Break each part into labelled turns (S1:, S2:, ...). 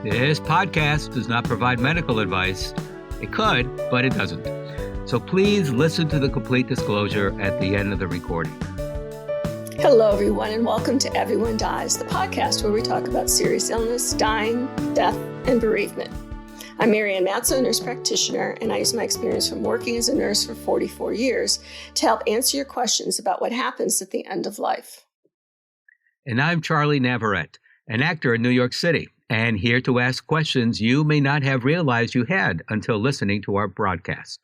S1: This podcast does not provide medical advice. It could, but it doesn't. So please listen to the complete disclosure at the end of the recording.
S2: Hello, everyone, and welcome to Everyone Dies, the podcast where we talk about serious illness, dying, death, and bereavement. I'm Marianne Matzo, a nurse practitioner, and I use my experience from working as a nurse for 44 years to help answer your questions about what happens at the end of life.
S1: And I'm Charlie Navarrete, an actor in New York City, and here to ask questions you may not have realized you had until listening to our broadcast.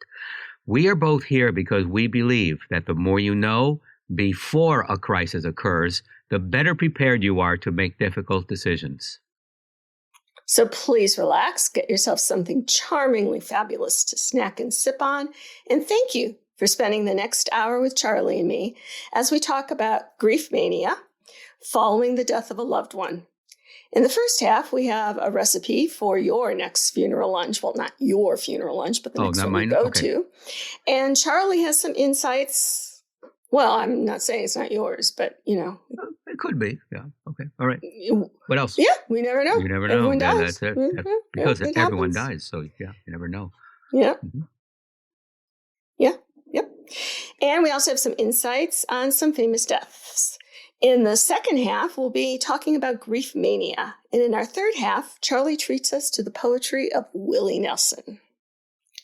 S1: We are both here because we believe that the more you know before a crisis occurs, the better prepared you are to make difficult decisions.
S2: So please relax, get yourself something charmingly fabulous to snack and sip on, and thank you for spending the next hour with Charlie and me as we talk about grief mania following the death of a loved one. In the first half, we have a recipe for your next funeral lunch. Well, not your funeral lunch, but the next one we go to. And Charlie has some insights. Well, I'm not saying it's not yours, but, you know.
S1: It could be. Yeah. Okay. All right. What else?
S2: Yeah, we never know.
S1: You never know.
S2: Everyone
S1: Yeah,
S2: dies.
S1: that's it. Because everyone
S2: happens.
S1: dies. So, yeah, you never know.
S2: Yeah.
S1: Mm-hmm.
S2: Yeah. Yep. And we also have some insights on some famous deaths. In the second half, we'll be talking about grief mania. And in our third half, Charlie treats us to the poetry of Willie Nelson.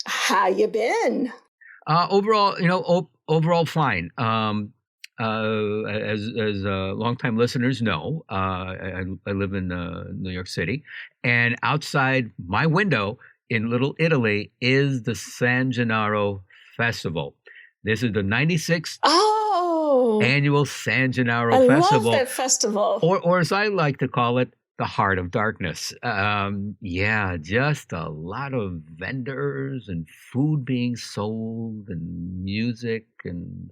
S2: How you been?
S1: Overall, overall fine. As longtime listeners know, I live in New York City, and outside my window in Little Italy is the San Gennaro Festival. This is the 96th annual San Gennaro Festival.
S2: I love that festival.
S1: Or as I like to call it, the Heart of Darkness. Just a lot of vendors and food being sold and music and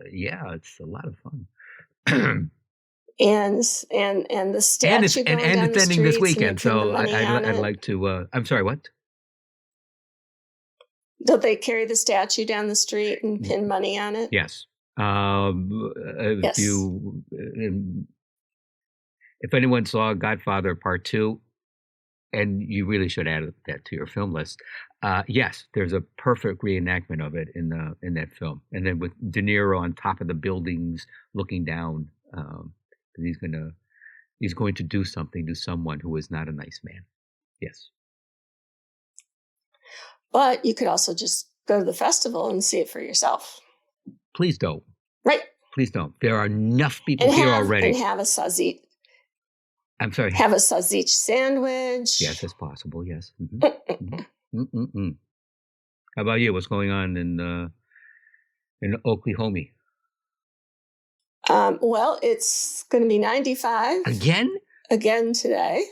S1: it's a lot of fun.
S2: and the statue
S1: and it's ending this weekend, so I'd like to. I'm sorry, what?
S2: Don't they carry the statue down the street and pin money on it?
S1: Yes.
S2: Yes.
S1: If anyone saw Godfather Part 2, and you really should add that to your film list, yes, there's a perfect reenactment of it in that film. And then with De Niro on top of the buildings looking down, he's going to do something to someone who is not a nice man. Yes.
S2: But you could also just go to the festival and see it for yourself.
S1: Please don't.
S2: Right.
S1: Please don't. There are enough people here already.
S2: And have a sausage.
S1: I'm sorry.
S2: Have a sausage sandwich.
S1: Yes, it's possible. Yes. Mm-hmm. How about you? What's going on in Oklahoma?
S2: Well, it's going to be 95 again today.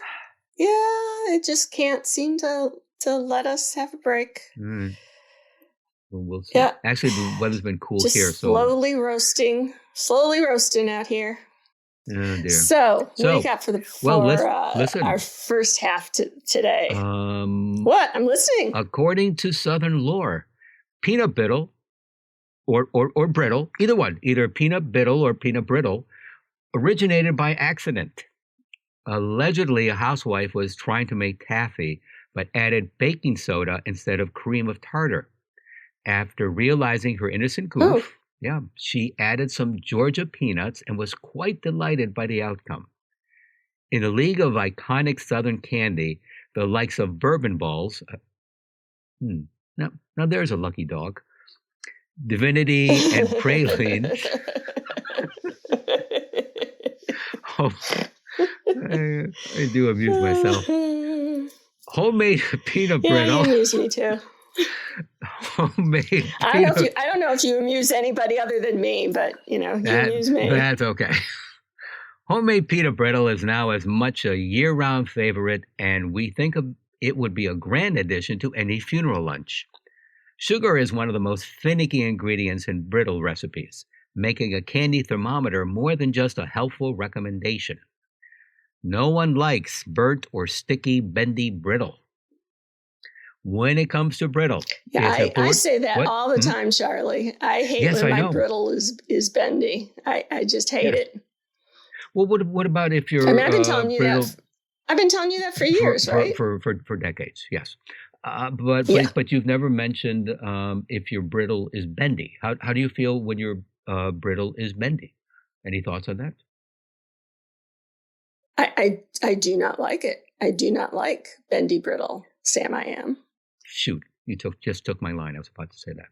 S2: Yeah, it just can't seem to let us have a break.
S1: Mm. Well, we'll see.
S2: Yeah.
S1: Actually, the weather's been cool
S2: just
S1: here.
S2: Slowly roasting out here.
S1: Oh, dear.
S2: So what do you got for our first half today? What? I'm listening.
S1: According to Southern lore, peanut brittle or brittle, either one, either peanut brittle or peanut brittle, originated by accident. Allegedly, a housewife was trying to make taffy, but added baking soda instead of cream of tartar. After realizing her innocent goof, she added some Georgia peanuts and was quite delighted by the outcome. In a league of iconic Southern candy, the likes of bourbon balls, now there's a lucky dog, divinity and praline. I do amuse myself. Homemade peanut brittle.
S2: You amuse me too.
S1: Homemade.
S2: I don't know if you amuse anybody other than me, but you amuse me.
S1: That's okay. Homemade peanut brittle is now as much a year-round favorite, and we think it would be a grand addition to any funeral lunch. Sugar is one of the most finicky ingredients in brittle recipes, making a candy thermometer more than just a helpful recommendation. No one likes burnt or sticky, bendy brittle. When it comes to brittle.
S2: Yeah, I say that all the time, Charlie. I hate when my brittle is bendy. I just hate it.
S1: Well, what about if you're
S2: I've been telling you that. I've been telling you that for years, right?
S1: For decades, yes. But
S2: Yeah.
S1: but you've never mentioned if your brittle is bendy. How do you feel when your brittle is bendy? Any thoughts on that?
S2: I do not like it. I do not like bendy brittle, Sam. I am.
S1: Shoot, you just took my line. I was about to say that.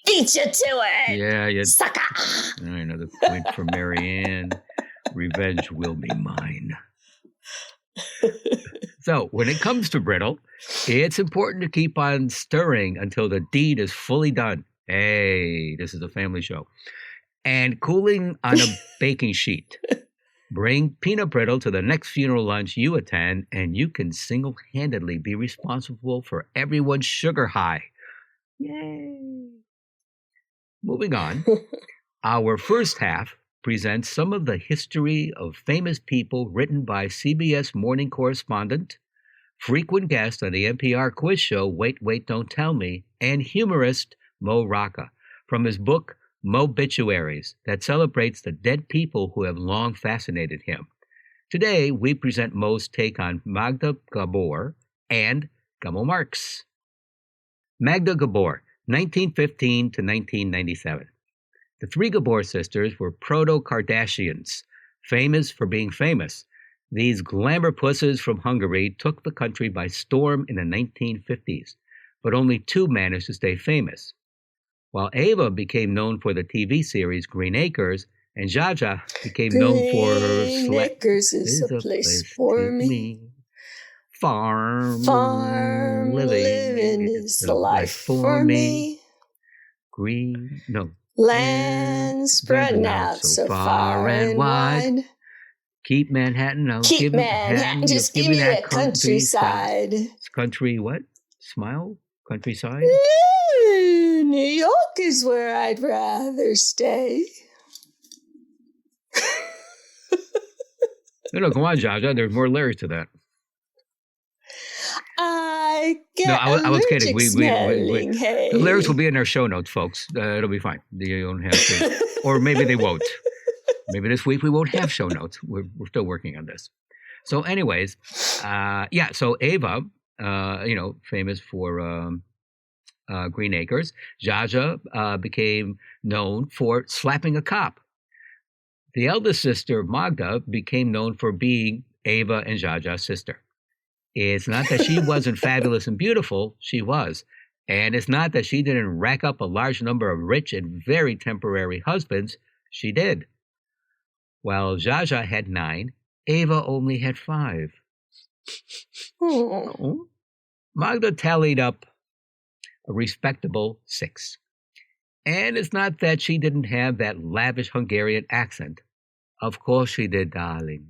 S2: Beat you to it.
S1: Yeah, you
S2: sucker.
S1: All right, another point for Marianne. Revenge will be mine. So, when it comes to brittle, it's important to keep on stirring until the deed is fully done. Hey, this is a family show. And cooling on a baking sheet. Bring peanut brittle to the next funeral lunch you attend, and you can single-handedly be responsible for everyone's sugar high. Yay! Moving on, our first half presents some of the history of famous people written by CBS morning correspondent, frequent guest on the NPR quiz show Wait, Wait, Don't Tell Me, and humorist Mo Rocca from his book Obituaries that celebrates the dead people who have long fascinated him. Today, we present Mo's take on Magda Gabor and Gummo Marx. Magda Gabor, 1915 to 1997. The three Gabor sisters were proto-Kardashians, famous for being famous. These glamour pusses from Hungary took the country by storm in the 1950s, but only two managed to stay famous. While Ava became known for the TV series Green Acres, and Jaja became known for
S2: Green Acres is a place for me.
S1: Farm
S2: living is the life for me. Land spreading out so far and wide.
S1: Keep Manhattan out.
S2: Keep Manhattan, just give me that countryside.
S1: Country what? Smile? Countryside?
S2: Ooh, New York is where I'd rather stay.
S1: No, come on, Jaja. There's more lyrics to that.
S2: I was kidding.
S1: The lyrics will be in our show notes, folks. It'll be fine. You don't have to, or maybe they won't. Maybe this week we won't have show notes. We're still working on this. So, anyways, So Ava, famous for Green Acres. Jaja became known for slapping a cop. The eldest sister, Magda, became known for being Ava and Jaja's sister. It's not that she wasn't fabulous and beautiful, she was. And it's not that she didn't rack up a large number of rich and very temporary husbands, she did. While Jaja had 9, Ava only had 5. Oh. Magda tallied up a respectable 6. And it's not that she didn't have that lavish Hungarian accent. Of course she did, darling.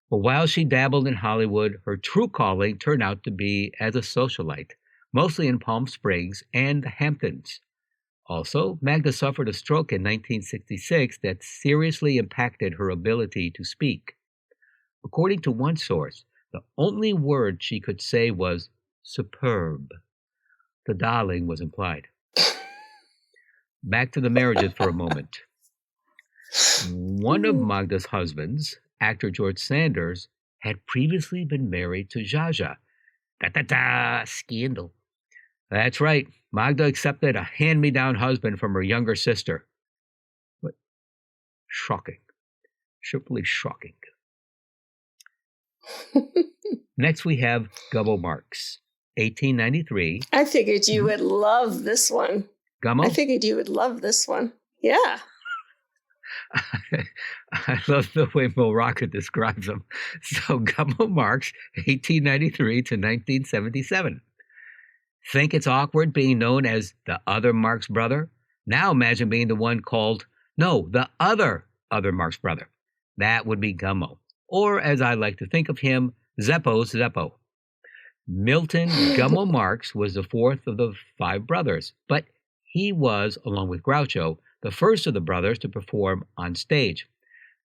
S1: But while she dabbled in Hollywood, her true calling turned out to be as a socialite, mostly in Palm Springs and the Hamptons. Also, Magda suffered a stroke in 1966 that seriously impacted her ability to speak. According to one source, the only word she could say was superb. The darling was implied. Back to the marriages for a moment. One of Magda's husbands, actor George Sanders, had previously been married to Jaja. Scandal. That's right. Magda accepted a hand-me-down husband from her younger sister. But shocking. Simply shocking. Next we have Gummo Marx, 1893.
S2: I figured you would love this one.
S1: Gummo?
S2: I figured you would love this one. Yeah.
S1: I love the way Mo Rocca describes him. So Gummo Marx, 1893 to 1977. Think it's awkward being known as the other Marx brother? Now imagine being the one called, the other Marx brother. That would be Gummo. Or as I like to think of him, Zeppo's Zeppo. Milton Gummo Marx was the fourth of the 5 brothers, but he was, along with Groucho, the first of the brothers to perform on stage.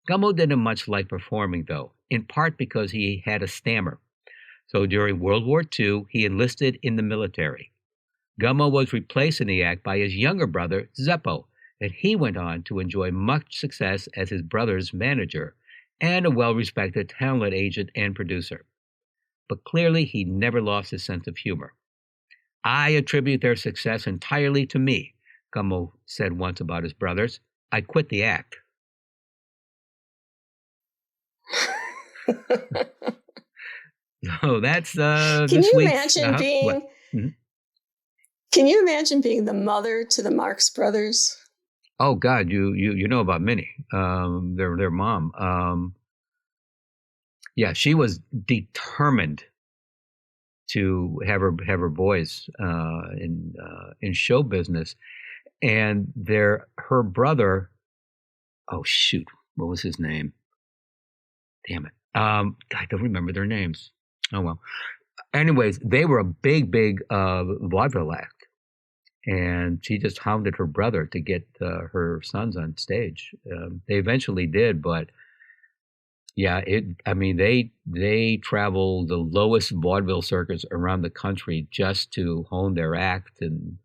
S1: Gummo didn't much like performing, though, in part because he had a stammer. So during World War II, he enlisted in the military. Gummo was replaced in the act by his younger brother, Zeppo, and he went on to enjoy much success as his brother's manager. and a well-respected talent agent and producer. But clearly, he never lost his sense of humor. I attribute their success entirely to me, Gummo said once about his brothers. I quit the act. So that's
S2: Can
S1: this
S2: you
S1: week's.
S2: imagine being?
S1: Mm-hmm.
S2: Can you imagine being the mother to the Marx Brothers?
S1: Oh God, you know about Minnie, their mom. Yeah, she was determined to have her boys in show business, and her brother. Oh shoot, what was his name? Damn it. I don't remember their names. Oh well. Anyways, they were a big vaudeville act, and she just hounded her brother to get her sons on stage. They eventually did, but yeah, they traveled the lowest vaudeville circuits around the country just to hone their act and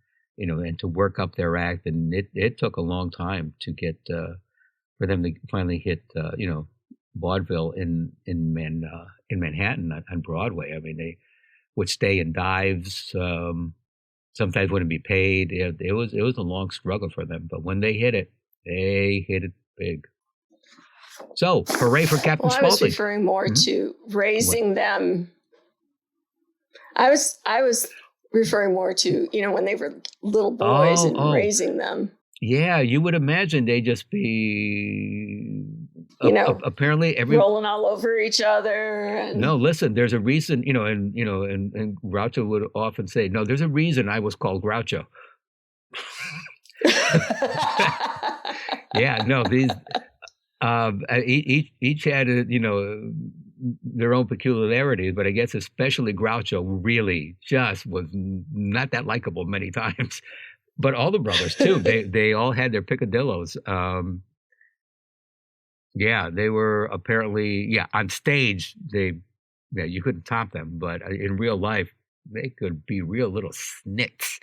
S1: to work up their act, and it took a long time to get for them to finally hit vaudeville in Manhattan on Broadway. I mean, they would stay in dives. Sometimes wouldn't be paid. It was a long struggle for them, but when they hit it big. So, hooray for Captain Spaulding.
S2: I was referring more to raising them. I was referring more to when they were little boys and raising them.
S1: Yeah, you would imagine they'd just be, apparently
S2: rolling all over each other.
S1: No, listen, there's a reason, and Groucho would often say, no, there's a reason I was called Groucho. Yeah, no, these, each had, their own peculiarities, but I guess especially Groucho really just was not that likable many times. But all the brothers too, they all had their picadillos. Yeah, they were apparently on stage. You couldn't top them, but in real life, they could be real little snits.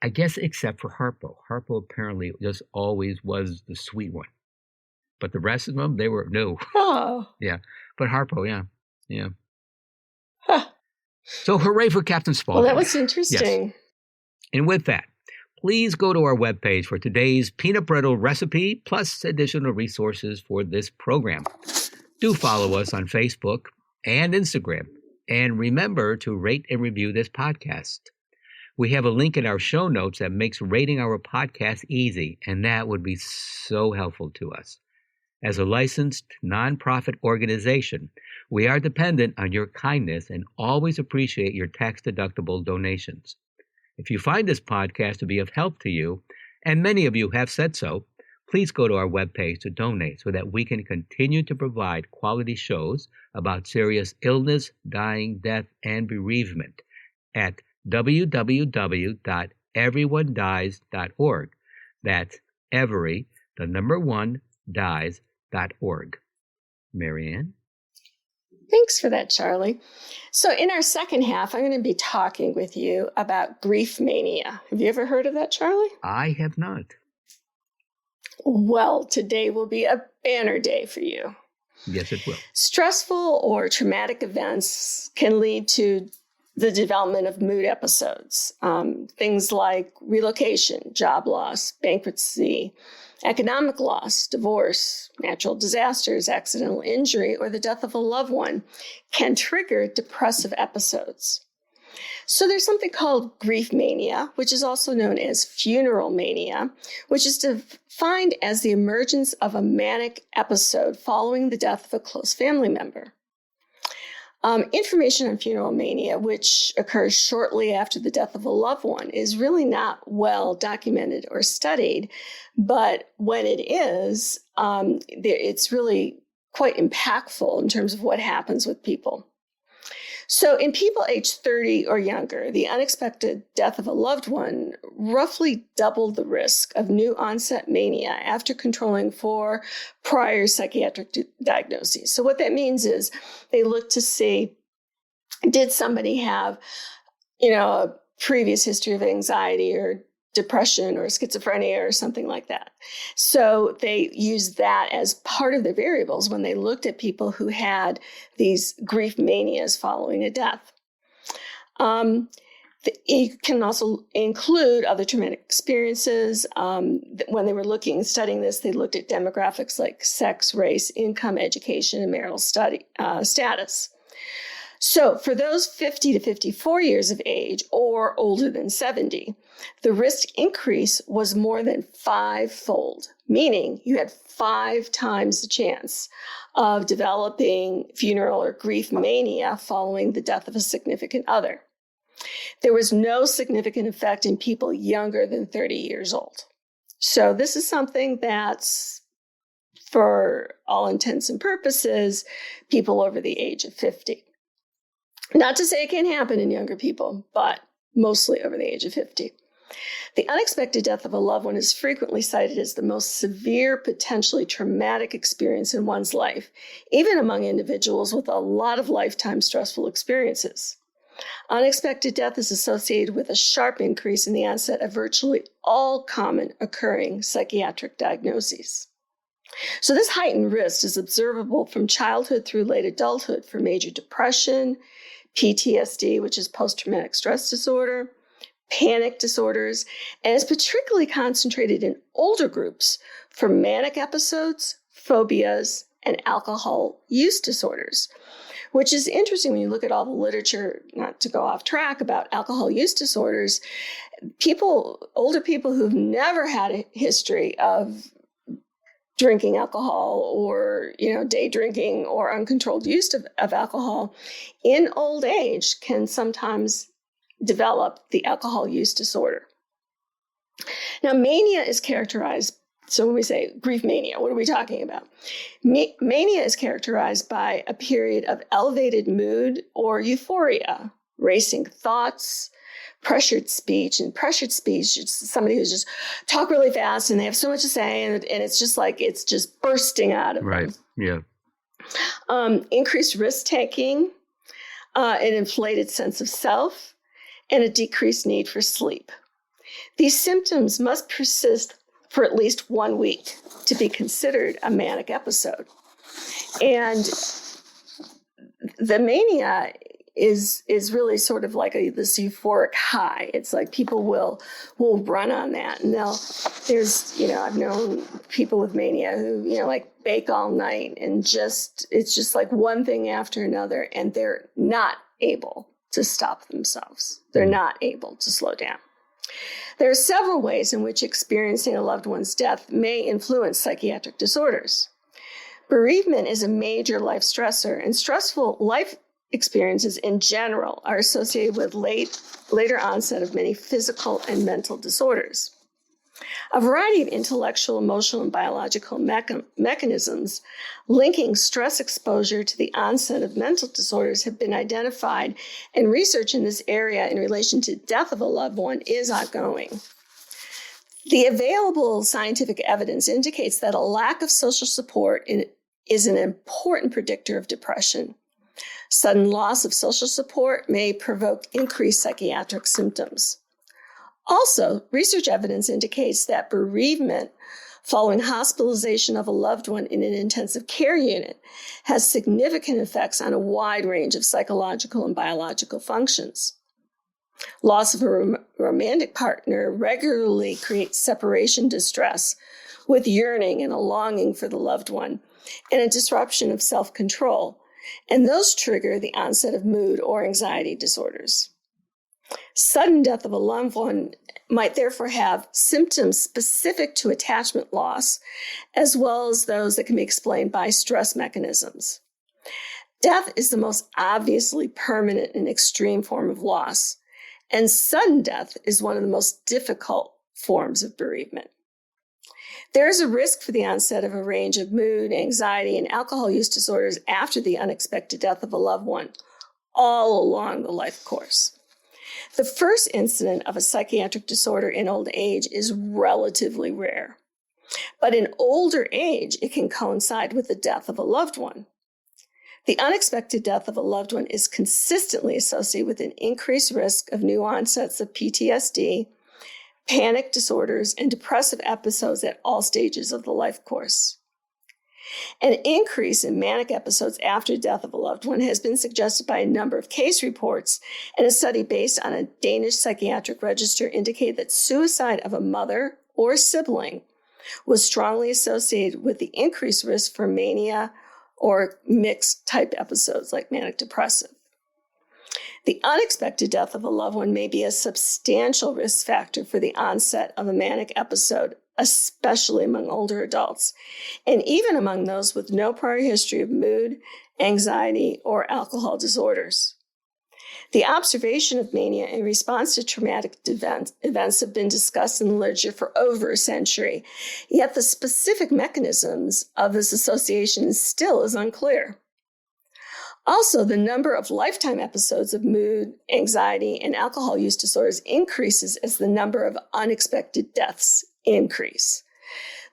S1: I guess except for Harpo. Harpo apparently just always was the sweet one, but the rest of them they were no.
S2: Oh,
S1: yeah, but Harpo, yeah. Huh. So hooray for Captain Spaulding.
S2: Well, that was interesting.
S1: Yes. And with that, please go to our webpage for today's peanut brittle recipe, plus additional resources for this program. Do follow us on Facebook and Instagram, and remember to rate and review this podcast. We have a link in our show notes that makes rating our podcast easy, and that would be so helpful to us. As a licensed nonprofit organization, we are dependent on your kindness and always appreciate your tax-deductible donations. If you find this podcast to be of help to you, and many of you have said so, please go to our webpage to donate so that we can continue to provide quality shows about serious illness, dying, death, and bereavement at www.everyonedies.org. That's every, the number one, dies.org. Marianne?
S2: Thanks for that, Charlie. So in our second half, I'm going to be talking with you about grief mania. Have you ever heard of that, Charlie?
S1: I have not.
S2: Well, today will be a banner day for you.
S1: Yes, it will.
S2: Stressful or traumatic events can lead to the development of mood episodes. Things like relocation, job loss, bankruptcy, economic loss, divorce, natural disasters, accidental injury, or the death of a loved one can trigger depressive episodes. So there's something called grief mania, which is also known as funeral mania, which is defined as the emergence of a manic episode following the death of a close family member. Information on funeral mania, which occurs shortly after the death of a loved one, is really not well documented or studied. But when it is, it's really quite impactful in terms of what happens with people. So in people aged 30 or younger, the unexpected death of a loved one roughly doubled the risk of new onset mania after controlling for prior psychiatric diagnoses. So what that means is they look to see, did somebody have, a previous history of anxiety or depression or schizophrenia or something like that. So they used that as part of their variables when they looked at people who had these grief manias following a death. It can also include other traumatic experiences. When they were studying this, they looked at demographics like sex, race, income, education, and marital status. So for those 50 to 54 years of age or older than 70, the risk increase was more than 5-fold, meaning you had 5 times the chance of developing funeral or grief mania following the death of a significant other. There was no significant effect in people younger than 30 years old. So this is something that's, for all intents and purposes, people over the age of 50. Not to say it can't happen in younger people, but mostly over the age of 50. The unexpected death of a loved one is frequently cited as the most severe, potentially traumatic experience in one's life, even among individuals with a lot of lifetime stressful experiences. Unexpected death is associated with a sharp increase in the onset of virtually all common occurring psychiatric diagnoses. So this heightened risk is observable from childhood through late adulthood for major depression, PTSD, which is post-traumatic stress disorder, panic disorders, and is particularly concentrated in older groups for manic episodes, phobias, and alcohol use disorders, which is interesting when you look at all the literature, not to go off track, about alcohol use disorders. Older people who've never had a history of drinking alcohol or, day drinking or uncontrolled use of alcohol in old age can sometimes develop the alcohol use disorder. Now, mania is characterized, so when we say grief mania, what are we talking about? Mania is characterized by a period of elevated mood or euphoria, racing thoughts, pressured speech. And pressured speech is somebody who's just talk really fast and they have so much to say, and it's just like it's just bursting out of
S1: them. Yeah.
S2: Increased risk-taking, an inflated sense of self, and a decreased need for sleep. These symptoms must persist for at least 1 week to be considered a manic episode. And the mania is really sort of like this euphoric high. It's like people will run on that. And I've known people with mania who, like bake all night and it's just like one thing after another, and they're not able to stop themselves. They're not able to slow down. There are several ways in which experiencing a loved one's death may influence psychiatric disorders. Bereavement is a major life stressor, and stressful life experiences in general are associated with later onset of many physical and mental disorders. A variety of intellectual, emotional, and biological mechanisms linking stress exposure to the onset of mental disorders have been identified, and research in this area in relation to death of a loved one is ongoing. The available scientific evidence indicates that a lack of social support is an important predictor of depression. Sudden loss of social support may provoke increased psychiatric symptoms. Also, research evidence indicates that bereavement following hospitalization of a loved one in an intensive care unit has significant effects on a wide range of psychological and biological functions. Loss of a romantic partner regularly creates separation distress with yearning and a longing for the loved one and a disruption of self-control, and those trigger the onset of mood or anxiety disorders. Sudden death of a loved one might therefore have symptoms specific to attachment loss, as well as those that can be explained by stress mechanisms. Death is the most obviously permanent and extreme form of loss, and sudden death is one of the most difficult forms of bereavement. There is a risk for the onset of a range of mood, anxiety, and alcohol use disorders after the unexpected death of a loved one, all along the life course. The first incident of a psychiatric disorder in old age is relatively rare, but in older age, it can coincide with the death of a loved one. The unexpected death of a loved one is consistently associated with an increased risk of new onsets of PTSD, panic disorders, and depressive episodes at all stages of the life course. An increase in manic episodes after death of a loved one has been suggested by a number of case reports, and a study based on a Danish psychiatric register indicated that suicide of a mother or sibling was strongly associated with the increased risk for mania or mixed type episodes like manic depressive. The unexpected death of a loved one may be a substantial risk factor for the onset of a manic episode, especially among older adults, and even among those with no prior history of mood, anxiety, or alcohol disorders. The observation of mania in response to traumatic events have been discussed in the literature for over a century, yet the specific mechanisms of this association still is unclear. Also, the number of lifetime episodes of mood, anxiety, and alcohol use disorders increases as the number of unexpected deaths increase.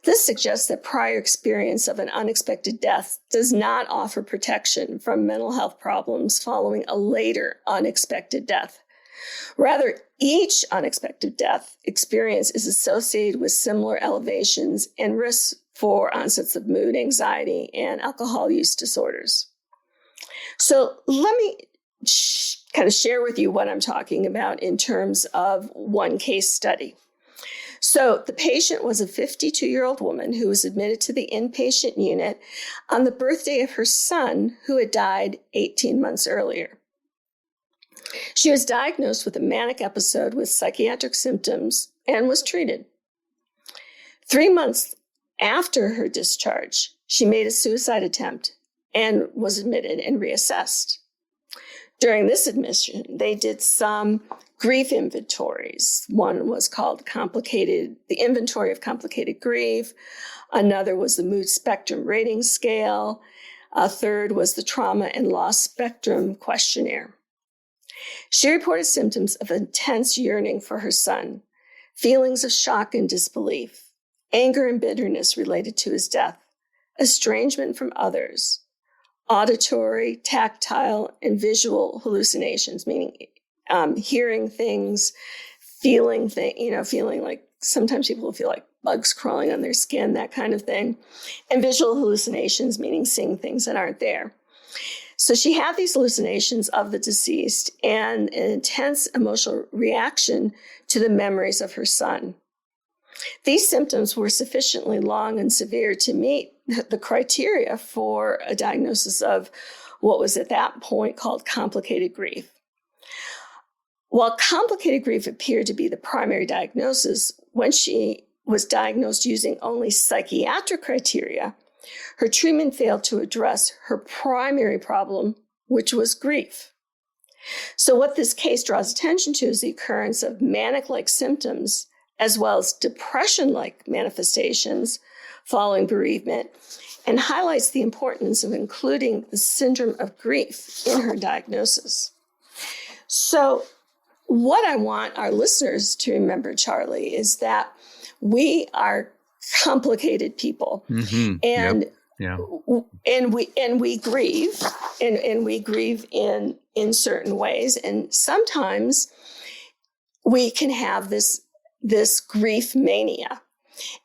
S2: This suggests that prior experience of an unexpected death does not offer protection from mental health problems following a later unexpected death. Rather, each unexpected death experience is associated with similar elevations and risks for onsets of mood, anxiety, and alcohol use disorders. So let me kind of share with you what I'm talking about in terms of one case study. So the patient was a 52-year-old woman who was admitted to the inpatient unit on the birthday of her son, who had died 18 months earlier. She was diagnosed with a manic episode with psychiatric symptoms and was treated. 3 months after her discharge, she made a suicide attempt and was admitted and reassessed. During this admission, they did some grief inventories. One was called the Inventory of Complicated Grief. Another was the Mood Spectrum Rating Scale. A third was the Trauma and Loss Spectrum Questionnaire. She reported symptoms of intense yearning for her son, feelings of shock and disbelief, anger and bitterness related to his death, estrangement from others, auditory, tactile, and visual hallucinations, meaning hearing things, feeling like sometimes people will feel like bugs crawling on their skin, that kind of thing, and visual hallucinations, meaning seeing things that aren't there. So she had these hallucinations of the deceased and an intense emotional reaction to the memories of her son. These symptoms were sufficiently long and severe to meet the criteria for a diagnosis of what was at that point called complicated grief. While complicated grief appeared to be the primary diagnosis, when she was diagnosed using only psychiatric criteria, her treatment failed to address her primary problem, which was grief. So what this case draws attention to is the occurrence of manic-like symptoms as well as depression-like manifestations following bereavement, and highlights the importance of including the syndrome of grief in her diagnosis. So what I want our listeners to remember, Charlie, is that we are complicated people, and we grieve, and we grieve in certain ways, and sometimes we can have this grief mania,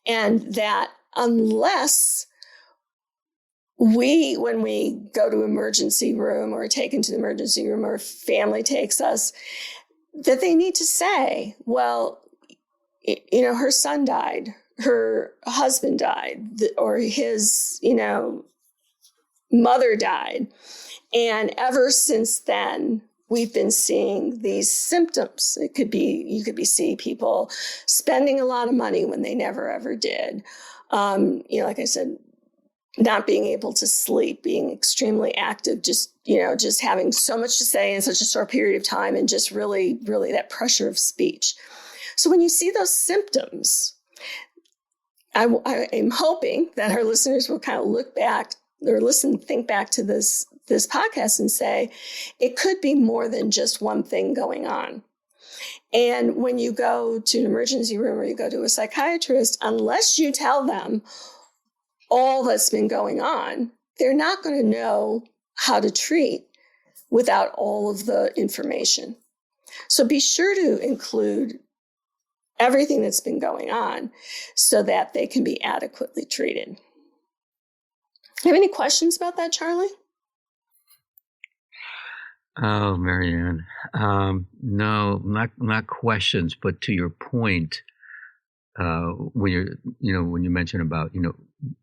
S2: and that unless when we go to emergency room or taken to the emergency room or family takes us, that they need to say, well, her son died, her husband died, or his, mother died. And ever since then, we've been seeing these symptoms. You could be seeing people spending a lot of money when they never ever did. Like I said, not being able to sleep, being extremely active, just having so much to say in such a short period of time, and just really, really that pressure of speech. So when you see those symptoms, I am hoping that our listeners will kind of look back or think back to this podcast and say, it could be more than just one thing going on. And when you go to an emergency room or you go to a psychiatrist, unless you tell them all that's been going on, they're not going to know how to treat without all of the information. So be sure to include everything that's been going on so that they can be adequately treated. Have any questions about that, Charlie?
S1: Oh, Marianne. No, not questions, but to your point, when you mention about,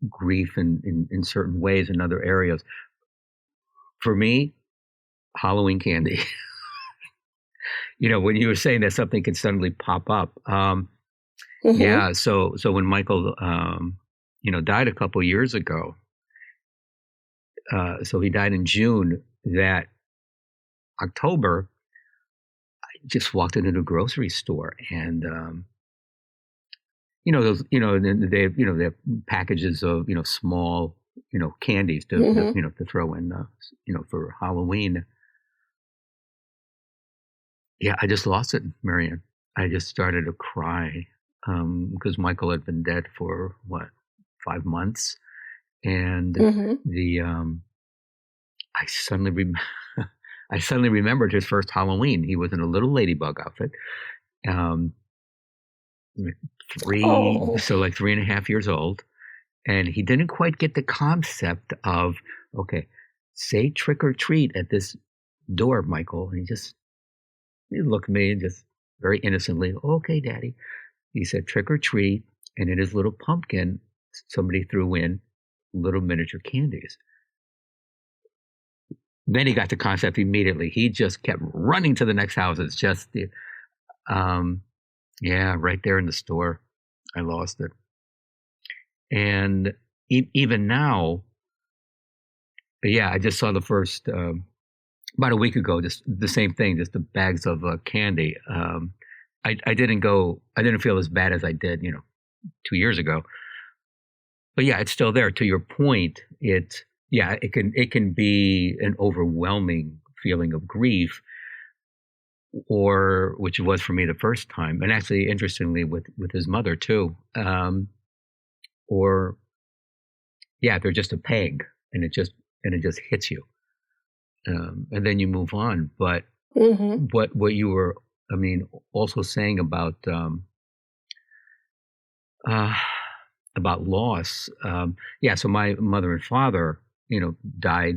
S1: grief in certain ways in other areas, for me, Halloween candy. When you were saying that something can suddenly pop up. Yeah. So when Michael, died a couple years ago, so he died in June, that October, I just walked into the grocery store and, those, they have packages of, small, candies to throw in, for Halloween. Yeah, I just lost it, Marianne. I just started to cry because Michael had been dead for 5 months, and I suddenly I suddenly remembered his first Halloween. He was in a little ladybug outfit, um, so like 3.5 years old, and he didn't quite get the concept of, okay, say trick or treat at this door, Michael. And he looked at me and just very innocently, okay, Daddy. He said trick or treat, and in his little pumpkin, somebody threw in little miniature candies. Then he got the concept immediately. He just kept running to the next house. It's just, right there in the store, I lost it. And even now, I just saw the first, about a week ago, just the same thing, just the bags of candy. I didn't feel as bad as I did, 2 years ago. But yeah, it's still there. To your point, it can be an overwhelming feeling of grief, or which it was for me the first time, and actually, interestingly, with his mother too. Or they're just a peg, and it just hits you, and then you move on. But what you were, also saying about loss. So my mother and father, died.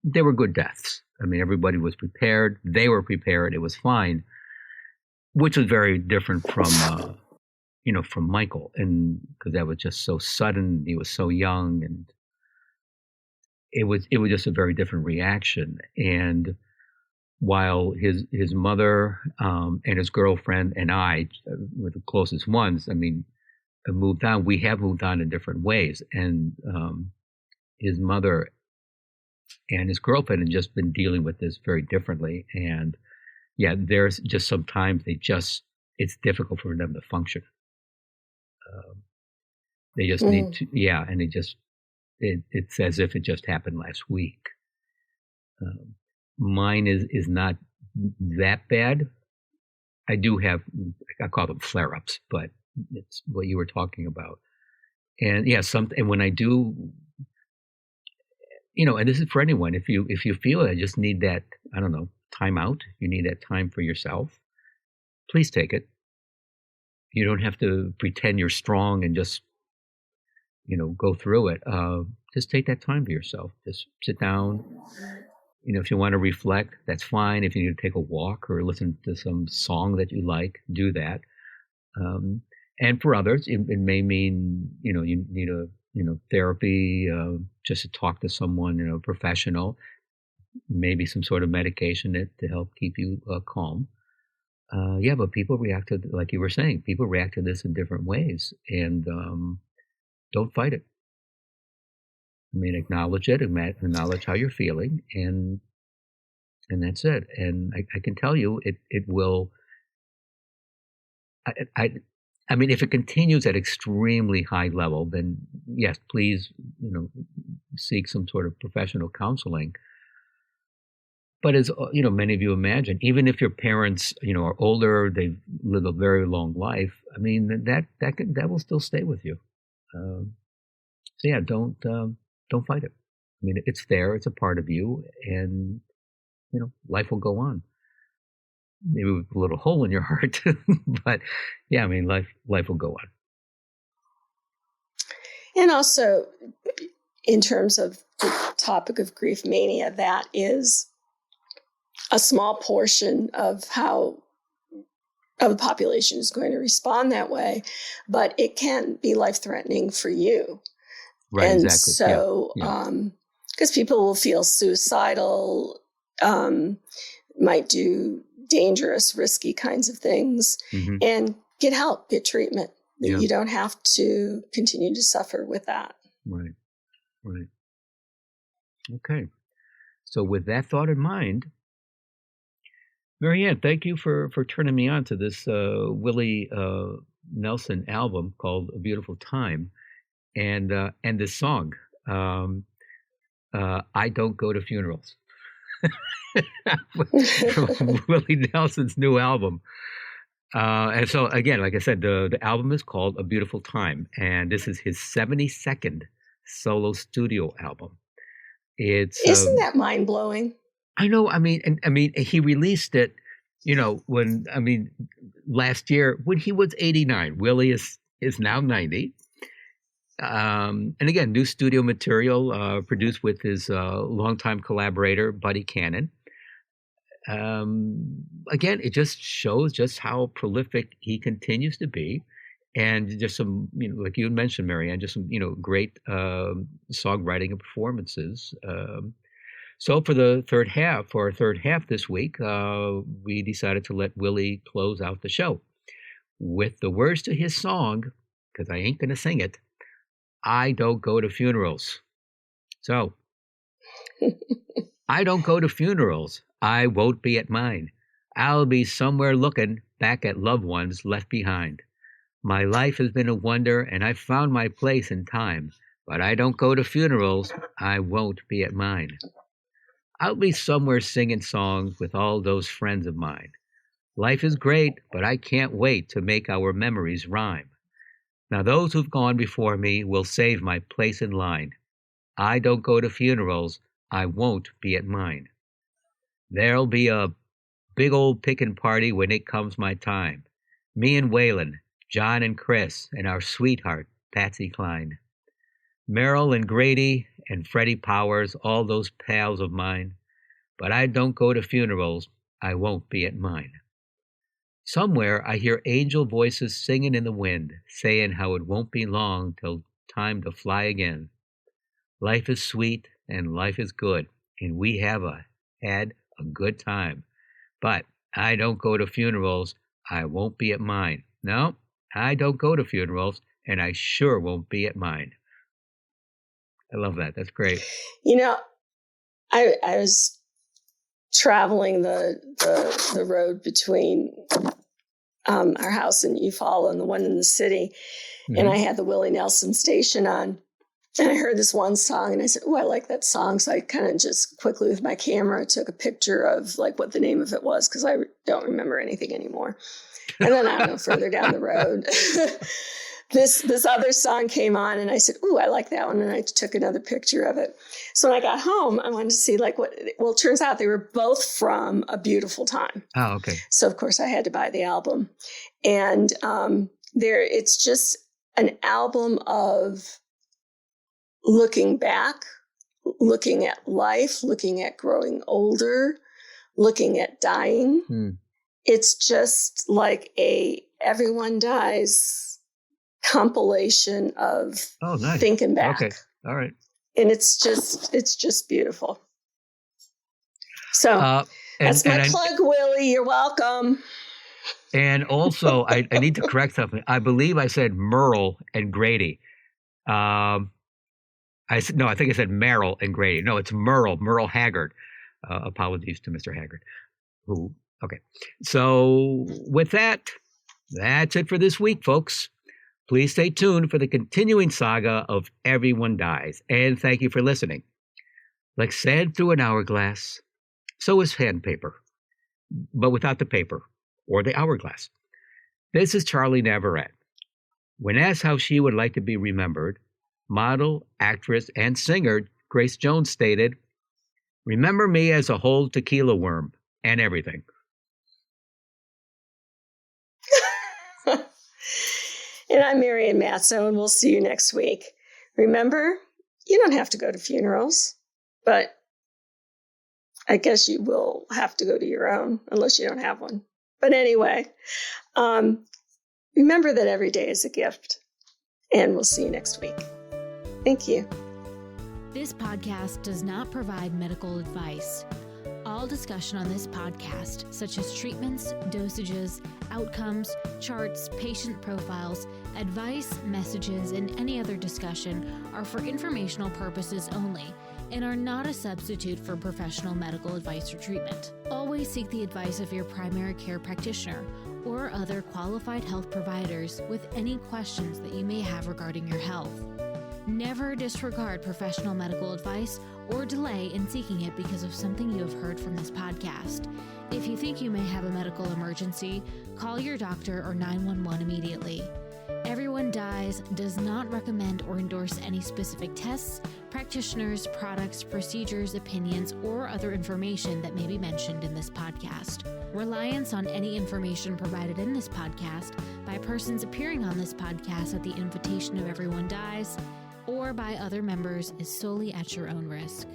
S1: They were good deaths. Everybody was prepared. They were prepared. It was fine, which was very different from, from Michael, and because that was just so sudden. He was so young, and it was just a very different reaction. And while his mother and his girlfriend and I were the closest ones, have moved on. We have moved on in different ways, and his mother and his girlfriend had just been dealing with this very differently. And there's just sometimes it's difficult for them to function. They just need to, and it's as if it just happened last week. Mine is not that bad. I do have, I call them flare-ups, but it's what you were talking about. And and when I do, and this is for anyone, if you feel I just need that, I don't know, time out, you need that time for yourself, please take it. You don't have to pretend you're strong and just, go through it. Just take that time for yourself. Just sit down. If you want to reflect, that's fine. If you need to take a walk or listen to some song that you like, do that. And for others, it may mean, you need a, therapy, just to talk to someone, professional, maybe some sort of medication to help keep you calm. But people react to, like you were saying, people react to this in different ways, and don't fight it. Acknowledge it, acknowledge how you're feeling, and that's it. And I can tell you, it will. If it continues at extremely high level, then yes, please, seek some sort of professional counseling. But as many of you imagine, even if your parents, are older, they've lived a very long life. That will still stay with you. Don't fight it. It's there. It's a part of you, and life will go on. maybe with a little hole in your heart. But yeah, I mean, life will go on.
S2: And also, in terms of the topic of grief mania, that is a small portion of how the population is going to respond that way, but it can be life-threatening for you.
S1: Right,
S2: and
S1: exactly.
S2: so, because people will feel suicidal, might do dangerous, risky kinds of things, and get help, get treatment. You don't have to continue to suffer with that.
S1: Right. Okay. So with that thought in mind, Marianne, thank you for turning me on to this Willie Nelson album called A Beautiful Time, and this song, I Don't Go to Funerals, from Willie Nelson's new album. And so again, like I said, the album is called A Beautiful Time, and this is his 72nd solo studio album.
S2: Isn't that mind-blowing?
S1: I know. I mean, he released it, last year when he was 89. Willie is now 90. And again, new studio material, produced with his longtime collaborator, Buddy Cannon. Again, it just shows just how prolific he continues to be. And just some, like you mentioned, Marianne, just some, great songwriting and performances. So for our third half this week, we decided to let Willie close out the show with the words to his song, because I ain't going to sing it, I Don't Go to Funerals. So, I don't go to funerals. I won't be at mine. I'll be somewhere looking back at loved ones left behind. My life has been a wonder, and I've found my place in time. But I don't go to funerals. I won't be at mine. I'll be somewhere singing songs with all those friends of mine. Life is great, but I can't wait to make our memories rhyme. Now those who've gone before me will save my place in line. I don't go to funerals. I won't be at mine. There'll be a big old pickin' party when it comes my time. Me and Waylon, John and Chris, and our sweetheart, Patsy Cline. Merrill and Grady and Freddie Powers, all those pals of mine. But I don't go to funerals. I won't be at mine. Somewhere I hear angel voices singing in the wind, saying how it won't be long till time to fly again. Life is sweet and life is good, and we have had a good time. But I don't go to funerals. I won't be at mine. No, I don't go to funerals, and I sure won't be at mine. I love that. That's great.
S2: I was traveling the road between our house in Eufaula and the one in the city, and I had the Willie Nelson station on, and I heard this one song, and I said, "Oh, I like that song." So I kind of just quickly with my camera took a picture of like what the name of it was, because I don't remember anything anymore. And then I don't know, further down the road, this other song came on, and I said, "Ooh, I like that one," and I took another picture of it. So when I got home, I wanted to see it turns out they were both from A Beautiful Time.
S1: Oh, okay.
S2: So of course I had to buy the album, and it's just an album of looking back, looking at life, looking at growing older, looking at dying. It's just like everyone dies compilation of
S1: nice.
S2: Thinking back.
S1: Okay. All right.
S2: And it's just beautiful. So that's my plug, Willie. You're welcome.
S1: And also, I need to correct something. I believe I said Merle and Grady. I think I said Merrill and Grady. No, it's Merle Haggard. Apologies to Mr. Haggard. Okay. So with that, that's it for this week, folks. Please stay tuned for the continuing saga of Everyone Dies. And thank you for listening. Like sand through an hourglass, so is sandpaper, but without the paper or the hourglass. This is Charlie Navarrete. When asked how she would like to be remembered, model, actress, and singer Grace Jones stated, "Remember me as a whole tequila worm and everything."
S2: And I'm Marian Matzo, and we'll see you next week. Remember, you don't have to go to funerals, but I guess you will have to go to your own unless you don't have one. But anyway, remember that every day is a gift, and we'll see you next week. Thank you.
S3: This podcast does not provide medical advice. All discussion on this podcast, such as treatments, dosages, outcomes, charts, patient profiles, advice, messages, and any other discussion are for informational purposes only and are not a substitute for professional medical advice or treatment. Always seek the advice of your primary care practitioner or other qualified health providers with any questions that you may have regarding your health. Never disregard professional medical advice or delay in seeking it because of something you have heard from this podcast. If you think you may have a medical emergency, call your doctor or 911 immediately. Everyone Dies does not recommend or endorse any specific tests, practitioners, products, procedures, opinions, or other information that may be mentioned in this podcast. Reliance on any information provided in this podcast by persons appearing on this podcast at the invitation of Everyone Dies or by other members is solely at your own risk.